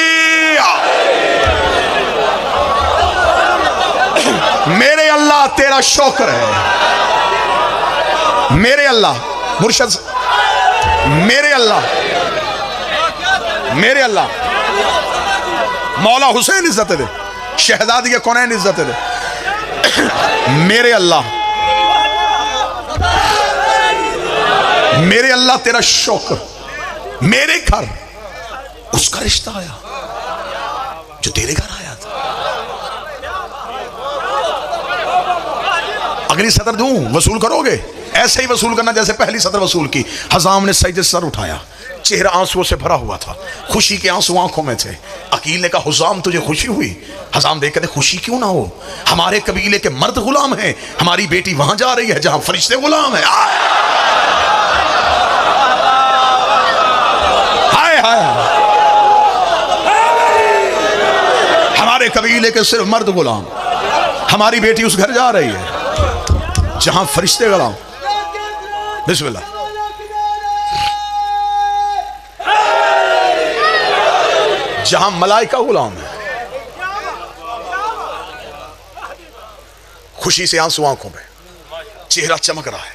मेरे अल्लाह तेरा शुक्र है, मेरे अल्लाह मुर्शद, मेरे अल्लाह, मेरे अल्लाह। मौला हुसैन इज्जत दे, शहजादी के कौनैन इज्जत दे, मेरे अल्लाह, मेरे अल्लाह तेरा शुक्र, मेरे घर उसका रिश्ता आया जो तेरे घर आया था। अगली सदर दूं, वसूल करोगे? ऐसे ही वसूल करना जैसे पहली सदर वसूल की। हजाम ने सजदे से सर उठाया, चेहरा आंसुओं से भरा हुआ था, खुशी के आंसू आंखों में थे। अकील ने कहा हुजाम तुझे खुशी हुई? हजाम देख कहते खुशी क्यों ना हो, हमारे कबीले के मर्द गुलाम हैं, हमारी बेटी वहां जा रही है जहां फरिश्ते गुलाम है। हाय हाय, हमारे कबीले के सिर्फ मर्द गुलाम, हमारी बेटी उस घर जा रही है जहां फरिश्ते गुलाम। बिस्मिल्लाह। जहां मलाइका गुलाम है। खुशी से आंसू आंखों में, चेहरा चमक रहा है,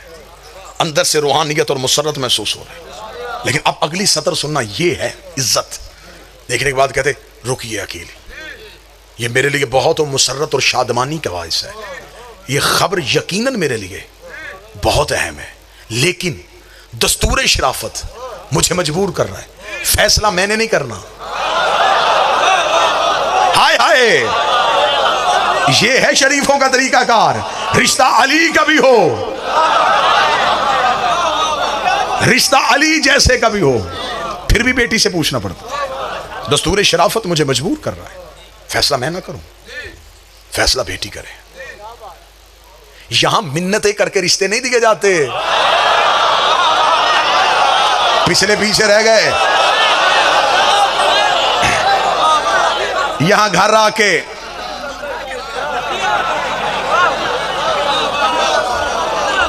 अंदर से रूहानियत और मुसर्रत महसूस हो रही है। लेकिन अब अगली सतर सुनना, ये है इज्जत। देखने के बाद कहते रुकिए अकील, ये मेरे लिए बहुत मुसर्रत और शादमानी का बाइस है, ये खबर यकीनन मेरे लिए बहुत अहम है, लेकिन दस्तूर शराफत मुझे मजबूर कर रहा है, फैसला मैंने नहीं करना। हाय हाय, ये है शरीफों का तरीकाकार। रिश्ता अली का भी हो, रिश्ता अली जैसे का भी हो, फिर भी बेटी से पूछना पड़ता। दस्तूर शराफत मुझे मजबूर कर रहा है, फैसला मैं ना करूं, फैसला बेटी करे। यहां मिन्नतें करके रिश्ते नहीं दिए जाते, पिछले पीछे रह गए। यहां घर आके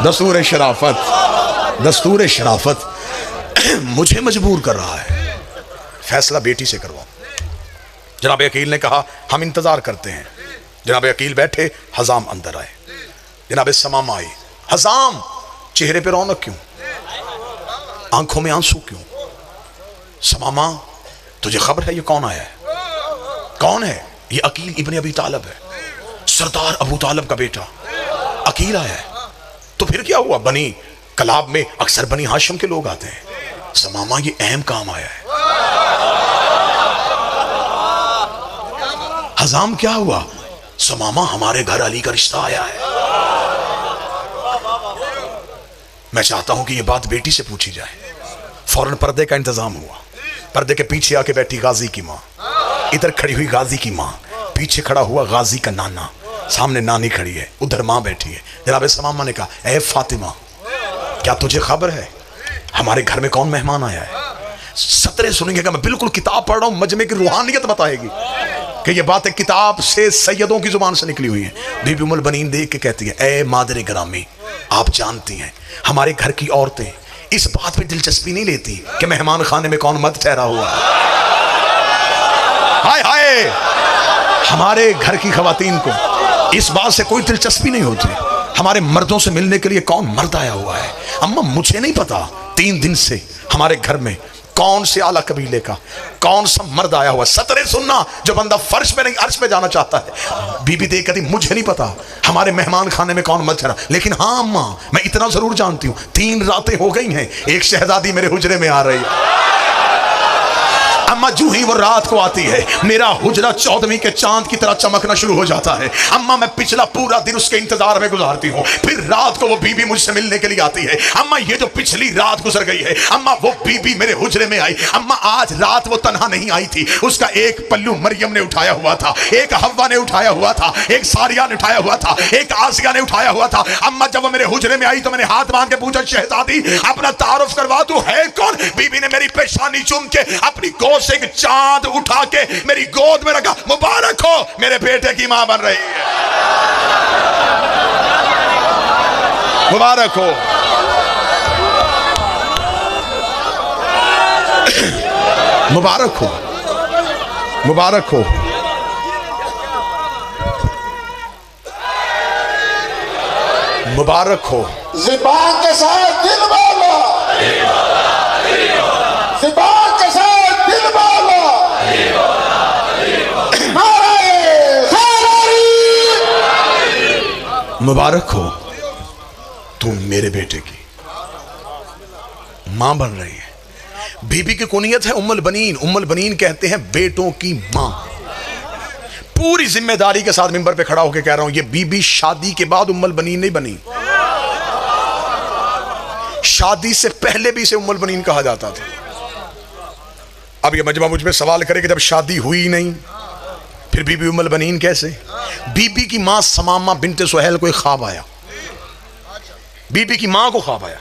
दस्तूर शराफत, दस्तूर शराफत मुझे मजबूर कर रहा है, फैसला बेटी से करवाओ। जनाब अकील ने कहा हम इंतजार करते हैं। जनाब अकील बैठे, हजाम अंदर आए, जनाब समामा आई। हजाम, चेहरे पे रौनक क्यों, आंखों में आंसू क्यों? समामा, तुझे खबर है ये कौन आया है? कौन है? ये अकील इब्ने अबी तालिब है, सरदार अबू तालिब का बेटा अकील आया है। तो फिर क्या हुआ? बनी कलाब में अक्सर बनी हाशिम के लोग आते हैं। समामा, ये अहम काम आया है। हजाम, क्या हुआ? समामा, हमारे घर अली का रिश्ता आया है। मैं चाहता हूं कि यह बात बेटी से पूछी जाए। फौरन पर्दे का इंतजाम हुआ। पर्दे के पीछे आके बैठी गाजी की माँ, इधर खड़ी हुई गाजी की माँ, पीछे खड़ा हुआ गाजी का नाना, सामने नानी खड़ी है, उधर माँ बैठी है। जनाब समामा ने कहा ए फातिमा, क्या तुझे खबर है हमारे घर में कौन मेहमान आया है? सतरे सुनेंगे, मैं बिल्कुल किताब पढ़ रहा हूं, मजमे की रूहानियत बताएगी कि ये बातें किताब से सैयदों की जुबान से निकली हुई हैं। बीबी उम्मुल बनीन देख के कहती है ए मादरे ग्रामी, आप जानती हैं हमारे घर की औरतें इस बात पे दिलचस्पी नहीं लेती कि मेहमान खाने में कौन मर्द ठहरा हुआ है। हाय हाय, हमारे घर की खवातीन को इस बात से कोई दिलचस्पी नहीं होती हमारे मर्दों से मिलने के लिए कौन मर्द आया हुआ है। अम्मा, मुझे नहीं पता 3 दिन से हमारे घर में कौन से आला कबीले का कौन सा मर्द आया हुआ। सतरे सुनना, जो बंदा फर्श पे नहीं अर्श पे जाना चाहता है। बीबी देख कहती मुझे नहीं पता हमारे मेहमान खाने में कौन मर्द ठहरा, लेकिन हाँ अम्मा, मैं इतना जरूर जानती हूँ 3 रातें हो गई हैं, एक शहजादी मेरे हुजरे में आ रही है। अम्मा, जूं ही वो रात को आती है, मेरा हुजरा 14वीं के चांद की तरह चमकना शुरू हो जाता है। अम्मा, मैं पिछला पूरा दिन उसके इंतजार में गुजारती हूँ, फिर रात को वो बीबी मुझसे मिलने के लिए आती है। अम्मा, ये जो पिछली रात गुजर गई है, अम्मा वो बीबी मेरे हुजरे में आई। अम्मा, आज रात वो तन्हा नहीं आई थी, उसका एक पल्लू मरियम ने उठाया हुआ था, एक हव्वा ने उठाया हुआ था, एक सारिया ने उठाया हुआ था, एक आसिया ने उठाया हुआ था। अम्मा, जब वो मेरे हुजरे में आई तो मैंने हाथ बांध के पूछा शहजादी अपना तारुफ करवा, तू है कौन? बीबी ने मेरी पेशानी चूम के अपनी गोद से एक चांद उठा के मेरी गोद में रखा। मुबारक हो, मेरे बेटे की मां बन रही है। मुबारक हो। मुबारक हो, मुबारक हो। मुबारक हो। ज़ुबान के साथ दिल वाला, ज़ुबान के साथ दिल वाला, मुबारक हो, तुम मेरे बेटे की मां बन रही है। बीबी की कुनियत है उम्मुल बनीन। उम्मुल बनीन कहते हैं बेटों की मां। पूरी जिम्मेदारी के साथ मिंबर पे खड़ा होकर कह रहा हूं, ये बीबी शादी के बाद उम्मुल बनीन नहीं बनी। शादी से पहले भी इसे उम्मुल बनीन कहा जाता था। अब ये मजमा मुझ में सवाल करे कि जब शादी हुई नहीं फिर बीबी उम्मुल बनीन कैसे? बीबी की मां समामा बिनते सुहैल को एक ख्वाब आया, बीबी की मां को ख्वाब आया।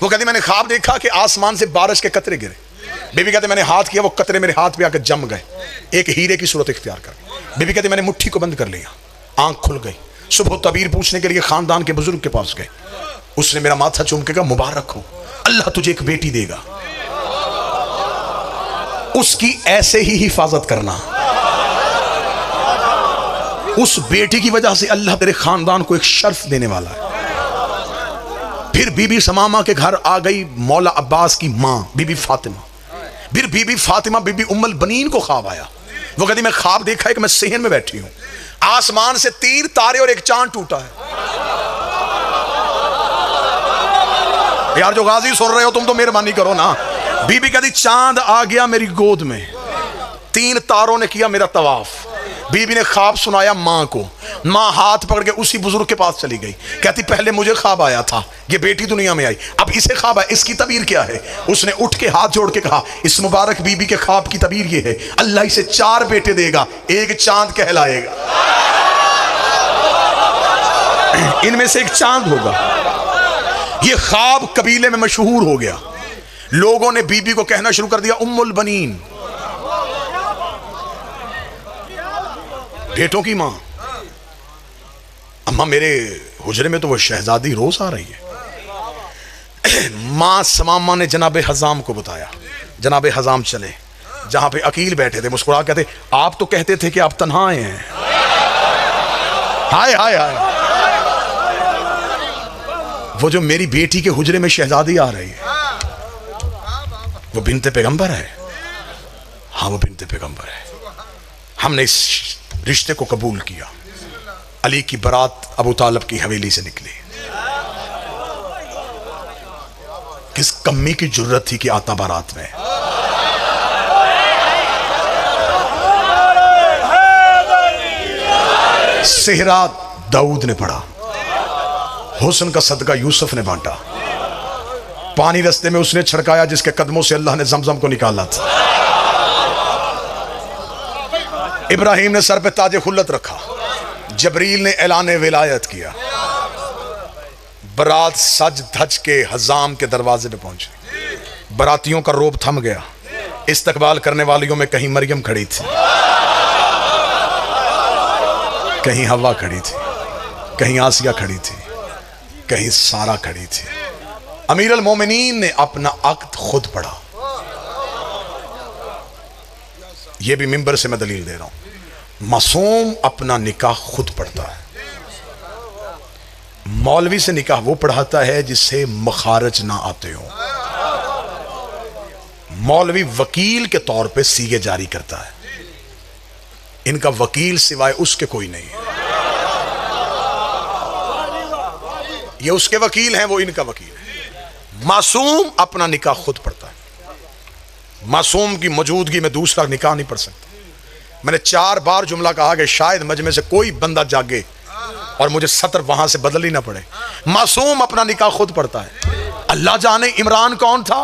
वो कहती मैंने ख्वाब देखा कि आसमान से बारिश के कतरे गिरे। बीबी कहते मैंने हाथ किया, वो कतरे मेरे हाथ पे आकर जम गए, एक हीरे की सूरत इख्तियार कर। बीबी कहती मैंने मुट्ठी को बंद कर लिया, आंख खुल गई। सुबह तबीर पूछने के लिए खानदान के बुजुर्ग के पास गए। उसने मेरा माथा चूम के कहा मुबारक हो, अल्लाह तुझे एक बेटी देगा, उसकी ऐसे ही हिफाजत करना, उस बेटी की वजह से अल्लाह तेरे खानदान को एक शर्फ देने वाला है। फिर बीबी समामा के घर आ गई मौला अब्बास की मां बीबी फातिमा। फिर बीबी फातिमा बीबी उम्मुल बनीन को ख्वाब आया। वो कहती मैं ख्वाब देखा है कि मैं सेहन में बैठी हूं, आसमान से 3 तारे और एक चांद टूटा है। यार जो गाजी सुन रहे हो तुम तो मेहरबानी करो ना। बीबी कहती चांद आ गया मेरी गोद में, 3 तारों ने किया मेरा तवाफ। बीबी ने ख्वाब सुनाया मां को, मां हाथ पकड़ के उसी बुजुर्ग के पास चली गई। कहती पहले मुझे ख्वाब आया था ये बेटी दुनिया में आई, अब इसे ख्वाब है, इसकी तबीर क्या है? उसने उठ के हाथ जोड़ के कहा इस मुबारक बीबी के ख्वाब की तबीर ये है, अल्लाह इसे 4 बेटे देगा, एक चांद कहलाएगा, इनमें से एक चांद होगा। ये ख्वाब कबीले में मशहूर हो गया। लोगों ने बीबी को कहना शुरू कर दिया उम्मुल बनीन, बेटों की मां। अम्मा मेरे हुजरे में तो वो शहजादी रोज आ रही है। मां समामा ने जनाबे हजाम को बताया। जनाबे हजाम चले जहां पे अकील बैठे थे, मुस्कुरा कहते आप तो कहते थे कि आप तन्हा हैं। हाय हाय हाय, वो जो मेरी बेटी के हुजरे में शहजादी आ रही है वो बिनते पैगंबर है। हाँ वो बिनते पैगंबर है। हमने इस रिश्ते को कबूल किया। अली की बारात अबू तालिब की हवेली से निकली। किस कम्मी की जुर्रत थी कि आता बारात में। सेहरा दाऊद ने पढ़ा, हुस्न का सदका यूसुफ ने बांटा, पानी रस्ते में उसने छिड़काया जिसके कदमों से अल्लाह ने जमजम को निकाला था। इब्राहिम ने सर पे ताजे खुल्लत रखा, जबरील ने ऐलाने विलायत किया। बारात सज धज के हजाम के दरवाजे पे पहुंची। बारातियों का रोब थम गया। इस्तकबाल करने वालियों में कहीं मरियम खड़ी थी, कहीं हवा खड़ी थी, कहीं आसिया खड़ी थी, कहीं सारा खड़ी थी। अमीर अल मोमिनीन ने अपना अक्द खुद पढ़ा। यह भी मिंबर से मैं दलील दे रहा हूं। मासूम अपना निकाह खुद पढ़ता है। मौलवी से निकाह वो पढ़ाता है जिससे मखारज ना आते हो। मौलवी वकील के तौर पे सीगे जारी करता है। इनका वकील सिवाय उसके कोई नहीं है। ये उसके वकील हैं, वो इनका वकील है। मासूम अपना निकाह खुद पढ़ता है। मासूम की मौजूदगी में दूसरा निकाह नहीं पढ़ सकता। मैंने 4 बार जुमला कहा कि शायद मजमे से कोई बंदा जागे और मुझे सतर वहां से बदल ही ना पड़े। मासूम अपना निकाह खुद पढ़ता है। अल्लाह जाने इमरान कौन था।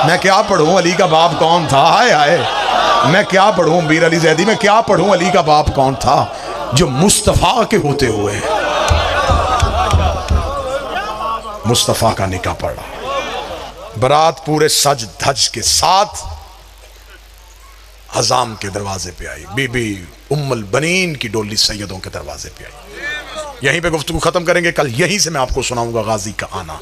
मैं क्या पढ़ूं अली का बाप कौन था। हाय हाय, मैं क्या पढ़ूं मीर अली जैदी, मैं क्या पढ़ूं अली का बाप कौन था जो मुस्तफा के होते हुए मुस्तफा का निकाह पढ़ा। बारात पूरे सज धज के साथ हजाम के दरवाजे पे आई। बीबी उम्मुल बनीन की डोली सैयदों के दरवाजे पे आई। यहीं पे गुफ्तगू खत्म करेंगे। कल यहीं से मैं आपको सुनाऊंगा गाजी का आना,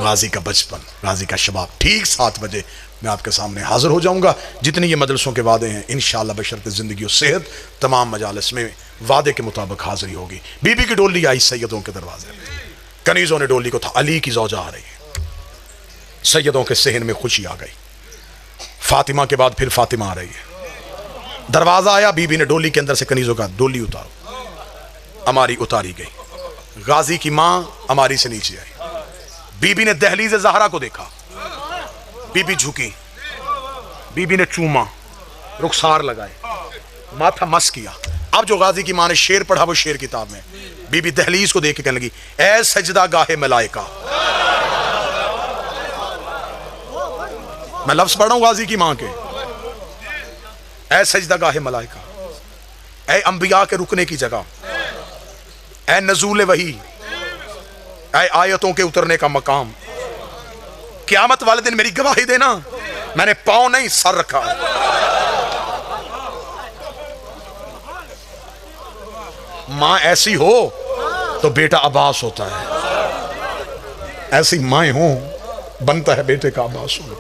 गाजी का बचपन, गाजी का शबाब। ठीक 7 बजे मैं आपके सामने हाजिर हो जाऊंगा। जितनी ये मदरसों के वादे हैं इंशाअल्लाह बशर्ते ज़िंदगी और सेहत तमाम मजालिस में वादे के मुताबिक हाजिरी होगी। बीबी की डोली आई सैयदों के दरवाजे में। कनीज़ों ने डोली को था, अली की ज़ौजा आ रही है। सैयदों के सहन में खुशी आ गई। फातिमा के बाद फिर फातिमा आ रही है। दरवाजा आया, बीबी ने डोली के अंदर से कनीज़ों का डोली उतारो। अमारी उतारी गई। गाजी की मां अमारी से नीचे आई। बीबी ने दहलीज ज़हरा को देखा। बीबी झुकी, बीबी ने चूमा, रुखसार लगाए, माथा मस किया। अब जो गाजी की मां ने शेर पढ़ा वो शेर किताब में, बीबी दहलीज को देख के कहने लगी, ऐ सजदा गाहे मलाइका। मैं लफ्ज पढ़ा हूं गाजी की मां के, ऐ सजदा गाहे मलाइका, ऐ अंबिया के रुकने की जगह, ऐ नजूल वही, ऐ आयतों के उतरने का मकाम। क़यामत वाले दिन मेरी गवाही देना, मैंने पांव नहीं सर रखा है। मां ऐसी हो तो बेटा अब्बास होता है, ऐसी माएं हो बनता है बेटे का अब्बास होना।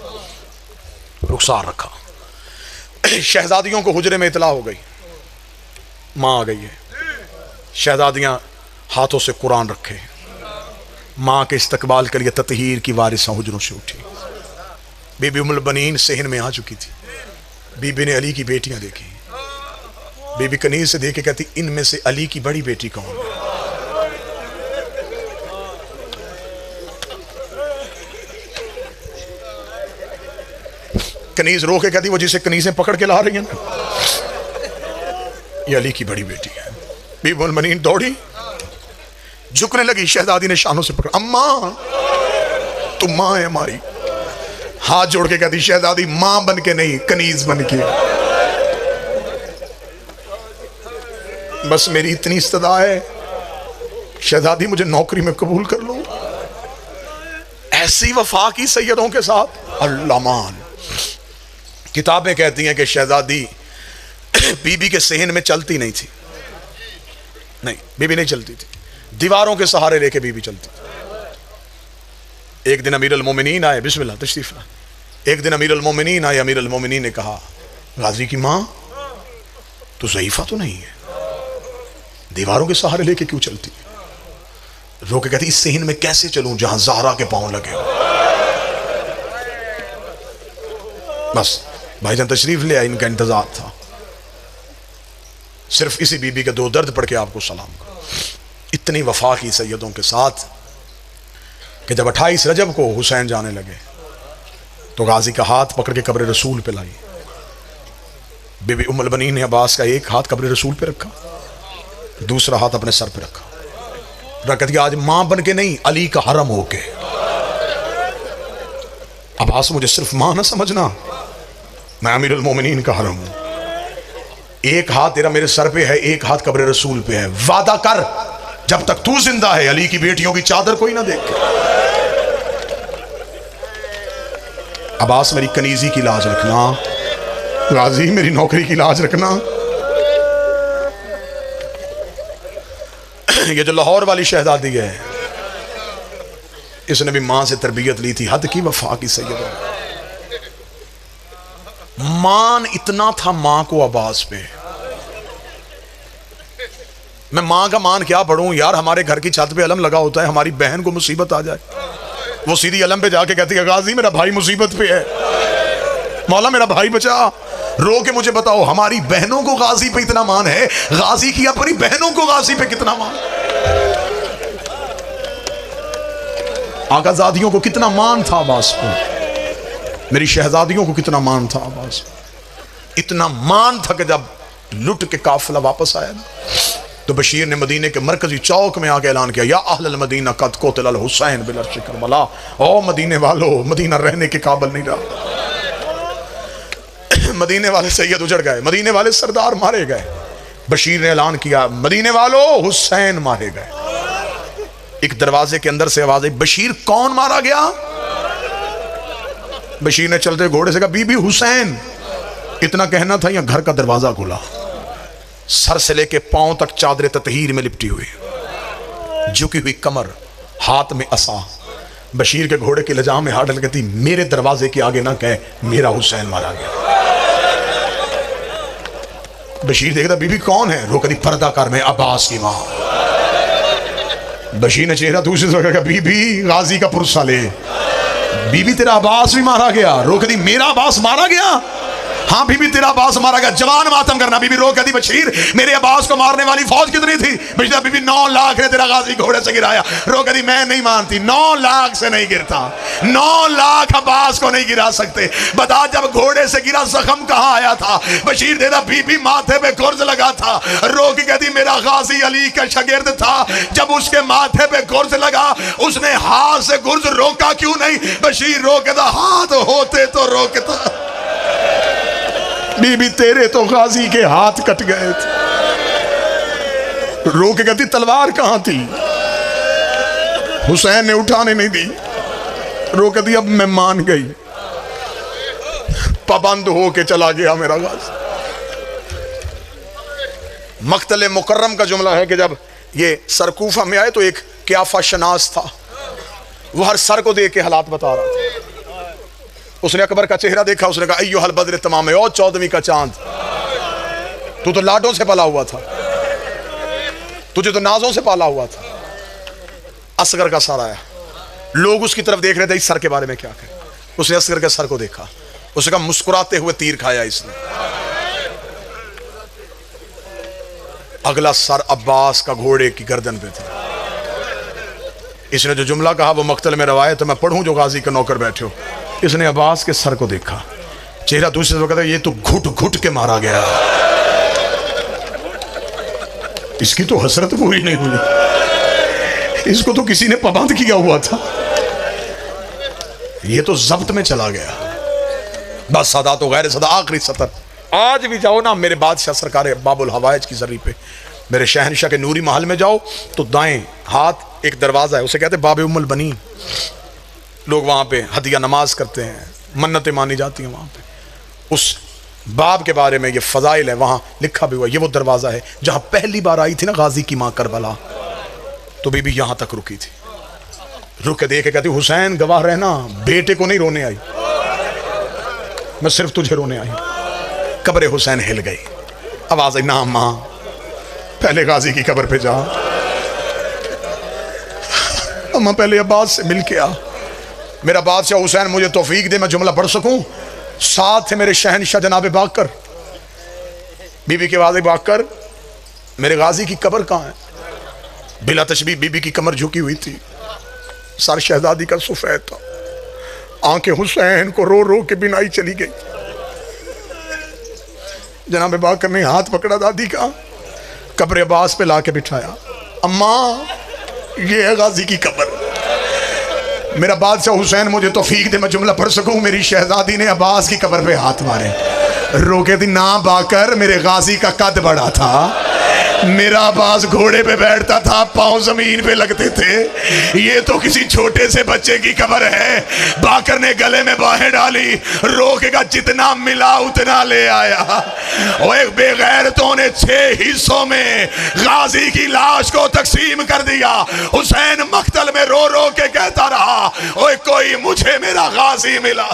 रुखसार रखा। शहजादियों को हुजरे में इतला हो गई, मां आ गई है। शहजादियां हाथों से कुरान रखे, मां के इस्तकबाल के लिए ततहीर की वारिसा हुजरों से उठी। बीबी उम्मुल बनीन सेहन में आ चुकी थी। बीबी ने अली की बेटियां देखी। बीबी कनीज से देख के कहती, इनमें से अली की बड़ी बेटी कौन है? कनीज रो के कहती, वो जिसे कनीजें पकड़ के ला रही हैं ना, ये अली की बड़ी बेटी है। बीबी उम्मुल बनीन दौड़ी, झुकने लगी। शहजादी ने शानों से पकड़ा, अम्मा तू मां है हमारी। हाथ जोड़ के कहती, शहजादी मां बन के नहीं, कनीज बन के। बस मेरी इतनी इस्तदा है, शहजादी मुझे नौकरी में कबूल कर लो। ऐसी वफा की सैयदों के साथ। अल्लामान किताबें कहती हैं कि शहजादी बीबी के सेहन में चलती नहीं थी। नहीं, बीबी नहीं चलती थी, दीवारों के सहारे लेके बीबी चलती थी। एक दिन अमीर अल मोमिनीन आए, बिस्मिल्लाह तशरीफ ला। एक दिन अमीर अल मोमिनीन आए। अमीर अल मोमिनीन ने कहा, गाजी की मां तो ज़ईफा तो नहीं है, दीवारों के सहारे लेके क्यों चलती? रो के कहती, इस सेहन में कैसे चलूं जहां ज़हरा के पांव लगे हो। बस भाईजान तशरीफ ले आए, इनका इंतजार था। सिर्फ इसी बीबी के दो दर्द पढ़ के आपको सलाम करो। इतनी वफा की सैयदों के साथ कि जब 28 रजब को हुसैन जाने लगे तो गाजी का हाथ पकड़ के कब्र रसूल पे लाई। बीबी उम्मुल बनीन ने अब्बास का एक हाथ कब्र रसूल पे रखा, दूसरा हाथ अपने सर पे रखा। रखत कि आज मां बन के नहीं, अली का हरम होके। अब्बास मुझे सिर्फ मां ना समझना, मैं अमीरुल मोमिनीन का हरम हूं। एक हाथ तेरा मेरे सर पे है, एक हाथ कब्र रसूल पे है। वादा कर जब तक तू जिंदा है अली की बेटियों की चादर कोई ना देखे। अब्बास मेरी कनीजी की लाज रखना, गाजी मेरी नौकरी की लाज रखना। ये जो लाहौर वाली शहजादी है, इसने भी मां से तरबियत ली थी। हद की वफा की सैयदा। मान इतना था मां को अब्बास पे। मैं मां का मान क्या पढ़ूं यार। हमारे घर की छत पे अलम लगा होता है, हमारी बहन को मुसीबत आ जाए, वो सीधी अलम पे जाके कहती है, गाजी मेरा भाई मुसीबत पे है, मौला मेरा भाई बचा। रो के मुझे बताओ, हमारी बहनों को गाजी पे इतना मान है, गाजी की अपनी बहनों को गाजी पे कितना मान। आकाजादियों को कितना मान था अब्बास को, मेरी शहजादियों को कितना मान था अब्बास। इतना मान था कि जब लुट के काफिला वापस आया ना, तो बशीर ने मदीने के मरकजी चौक में आके ऐलान किया, या अहल मदीना कद कोतल अल हुसैन बिल अर्श करबला। ओ मदीने वालों, मदीना रहने के काबिल नहीं रहा। मदीने वाले सैयद उजड़ गए, मदीने वाले सरदार मारे गए। बशीर ने ऐलान किया, मदीने वालों हुसैन मारे गए। एक दरवाजे के अंदर से आवाज आई, बशीर कौन मारा गया? बशीर ने चलते घोड़े से कहा, बीबी हुसैन। इतना कहना था, यहां घर का दरवाजा खुला, सर से लेके पांव तक चादर ततहीर में लिपटी हुई, झुकी हुई कमर, हाथ में असा। बशीर के घोड़े की लजाम में हाथ डाल कहती, मेरे दरवाजे के आगे ना कहे मेरा हुसैन मारा गया। बशीर देखता, बीबी कौन है? रो कदी पर्दा कर, में अब्बास की मां। बशीर ने चेहरा दूसरी तरफ कहा, बीबी गाजी का पुरसा ले। बीबी तेरा अब्बास भी मारा गया। रो कदी मेरा अब्बास मारा गया? हाँ बीबी तेरा अब्बास मारा गया, जवान मातम करना। बीबी रो कहती बशीर मेरे अब्बास को मारने वाली फौज कितनी थी? बशीर बीबी 9 लाख ने तेरा गाजी घोड़े से गिराया। रो कहती मैं नहीं मानती, 9 लाख से नहीं गिरता, 9 लाख अब्बास को नहीं गिरा सकते। बता जब घोड़े से गिरा जख्म कहाँ आया था? बशीर देता बीबी माथे पे गुर्ज लगा था। रो की कहती मेरा गाजी अली का शागिर्द था, जब उसके माथे पे गुर्ज लगा उसने हाथ से गुर्ज रोका क्यों नहीं? बशीर रो कहता हाथ होते तो रोकता। बीबी तेरे तो गाजी के हाथ कट गए थे। रो के कहती तलवार कहां थी? हुसैन ने उठाने नहीं दी। रो कहती अब मैं मान गई, पाबंद हो के चला गया मेरा गाजी। मक्तल मुकर्रम का जुमला है कि जब ये सरकूफा में आए तो एक क्याफा शनास था, वो हर सर को देख के हालात बता रहा था। उसने अकबर का चेहरा देखा, उसने कहा अय्युहल बद्र तमाम, और 14वीं का चांद, तू तो लाडों से पला हुआ था, तुझे तो नाजों से पाला हुआ था। असगर का सर आया, लोग उसकी तरफ देख रहे थे इस सर के बारे में क्या कहें। उसने असगर के सर को देखा, उसने कहा मुस्कुराते हुए तीर खाया इसने। अगला सर अब्बास का घोड़े की गर्दन पे था। इसने जो जुमला कहा वो मक्तल में रवायत तो मैं पढ़ूं जो गाजी का नौकर बैठे हो। इसने अब्बास के सर को देखा, चेहरा दूसरे से कहता ये तो घुट घुट के मारा गया, इसकी तो हसरत पूरी नहीं हुई, इसको तो किसी ने पाबंद किया हुआ था, ये तो जब्त में चला गया। बस सदा तो गैर सदा आखिरी सतर। आज भी जाओ ना मेरे बादशाह सरकार बाबुल हवाइज की जरी पे, मेरे शहनशाह के नूरी महल में जाओ तो दाएं हाथ एक दरवाजा है, उसे कहते बाब उम्मुल बनीन। लोग वहां पे हदिया नमाज करते हैं, मन्नतें मानी जाती हैं वहां पे। उस बाब के बारे में ये फजाइल है, वहां लिखा भी हुआ। ये वो दरवाजा है जहां पहली बार आई थी ना गाजी की मां करबला, तो बीबी यहां तक रुकी थी। रुक के देखे कहती हुसैन गवाह रहना, बेटे को नहीं रोने आई, मैं सिर्फ तुझे रोने आई। कब्र हुसैन हिल गई, आवाज आई ना मां पहले गाजी की कब्र पे जा, अम्मा पहले अब्बास से मिल के आ, मेरा बादशाह हुसैन मुझे तौफीक दे मैं जुमला पढ़ सकूं। साथ है मेरे शहनशाह जनाब बाकर। बीबी की आवाज़ बाकर मेरे गाजी की कब्र कहाँ है? बिला तशबीह बीबी की कमर झुकी हुई थी, सर शहजादी का सफेद था, आंखें हुसैन को रो रो के बिनाई चली गई। जनाब बाकर ने हाथ पकड़ा दादी का, कब्र अब्बास पे लाके बिठाया। अम्मा ये है गाजी की कब्र, मेरा बादशाह हुसैन मुझे तौफीक दे मैं जुमला पढ़ सकूं। मेरी शहजादी ने अब्बास की कब्र पे हाथ मारे, रोके थी ना बाकर मेरे गाजी का कद बड़ा था, मेरा अब्बास घोड़े पे बैठता था, पांव जमीन पे लगते थे, ये तो किसी छोटे से बच्चे की कब्र है। बाकर ने गले में बाहें डाली, रोकेगा जितना मिला उतना ले आया। और एक बेगैरतों ने 6 हिस्सों में गाजी की लाश को तकसीम कर दिया। हुसैन मक्तल में रो रो के कहता रहा, ओए कोई मुझे मेरा गाजी मिला।